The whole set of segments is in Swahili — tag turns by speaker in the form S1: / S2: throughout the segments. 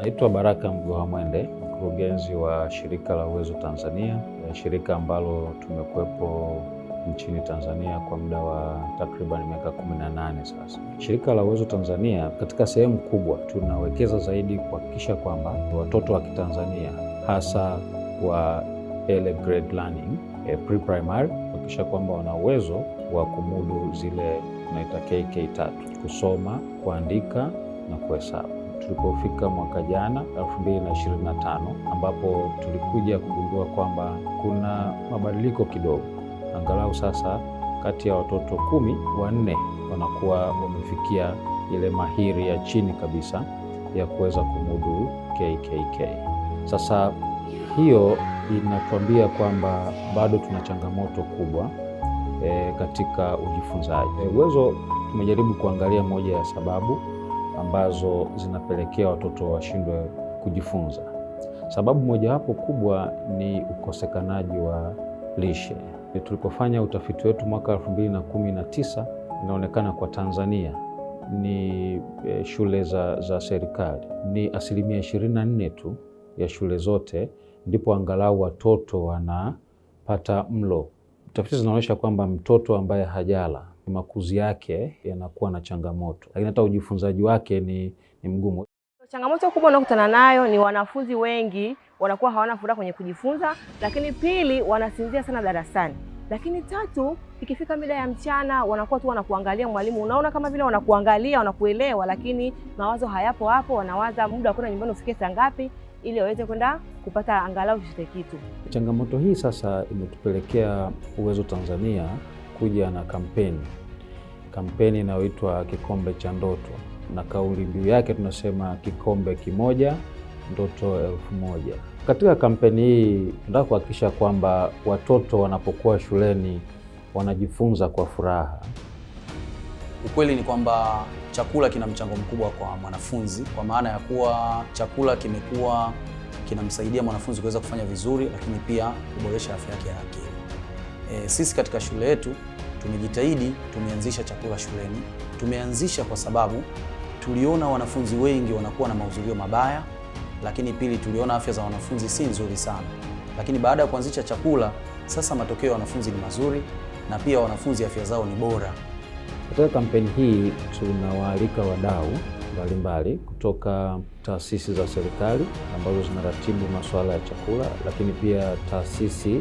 S1: Naitwa Baraka Mgohamwende, mkurugenzi wa shirika la Uwezo Tanzania, shirika ambalo tumekuwepo nchini Tanzania kwa muda wa takriban miaka 18 sasa. Shirika la Uwezo Tanzania katika sehemu kubwa tunawekeza zaidi kuhakikisha kwamba watoto wa Kitanzania hasa wa early grade learning, pre-primary, kuhakikisha kwamba wana uwezo wa kumudu zile tunaita KK3, kusoma, kuandika na kuhesabu. Tulipofika mwaka jana 2025, ambapo tulikuja kugundua kwamba kuna mabadiliko kidogo. Angalau sasa kati ya watoto 10, 4 wanakuwa wamefikia ile mahiri ya chini kabisa ya kuweza kumudu KKK. Sasa hiyo inatuambia kwamba bado tuna changamoto kubwa katika ujifunzaji. Uwezo tumejaribu kuangalia moja ya sababu ambazo zinapelekea watoto washindwe kujifunza. Sababu mojawapo kubwa ni ukosekanaji wa lishe. Tulipofanya utafiti wetu mwaka 2019, inaonekana kwa Tanzania ni shule za serikali ni 24% tu ya shule zote ndipo angalau watoto wanapata mlo. Tafiti zinaonyesha kwamba mtoto ambaye hajala, makuzi yake yanakuwa na changamoto, lakini hata ujifunzaji wake ni mgumu.
S2: Changamoto kubwa unayokutana nayo ni wanafunzi wengi wanakuwa hawana furaha kwenye kujifunza, lakini pili, wanasinzia sana darasani. Lakini tatu, ikifika mida ya mchana wanakuwa tu wanakuangalia mwalimu, unaona kama vile wanakuangalia, wanakuelewa, lakini mawazo hayapo hapo, wanawaza muda wa kwenda nyumbani ufike saa ngapi ili waweze kwenda kupata angalau chochote kitu.
S1: Changamoto hii sasa imetupelekea Uwezo Tanzania kuja na kampeni inayoitwa Kikombe cha Ndoto, na kauli mbiu yake tunasema kikombe kimoja, ndoto 1000. Katika kampeni hii tunataka kuhakikisha kwamba watoto wanapokuwa shuleni wanajifunza kwa furaha.
S3: Ukweli ni kwamba chakula kina mchango mkubwa kwa mwanafunzi, kwa maana ya kuwa chakula kimekuwa kinamsaidia mwanafunzi kuweza kufanya vizuri, lakini pia kuboresha afya yake ya akili. Sisi katika shule yetu tumejitahidi, tumeanzisha chakula shuleni. Tumeanzisha kwa sababu tuliona wanafunzi wengi wanakuwa na mahudhurio mabaya, lakini pili, tuliona afya za wanafunzi si nzuri sana. Lakini baada ya kuanzisha chakula, sasa matokeo ya wanafunzi ni mazuri na pia wanafunzi afya zao ni bora.
S1: Katika kampeni hii tunawaalika wadau mbalimbali kutoka taasisi za serikali ambazo zinaratibu masuala ya chakula, lakini pia taasisi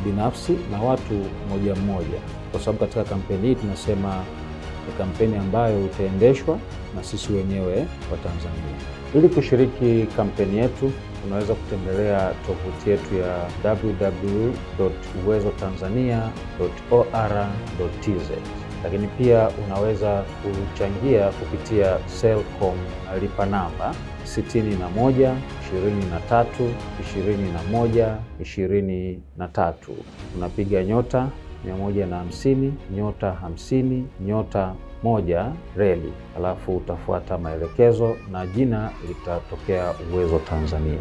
S1: binafsi na watu mmoja mmoja, kwa sababu katika kampeni hii tunasema ni kampeni ambayo itaendeshwa na sisi wenyewe wa Tanzania. Ili kushiriki kampeni yetu, unaweza kutembelea tovuti yetu ya www.uwezotanzania.or.tz, lakini pia unaweza kuchangia kupitia Selcom lipa namba 61 23 21 23. Unapiga nyota 150 nyota 50 nyota 1 reli, alafu utafuata maelekezo na jina litatokea Uwezo Tanzania.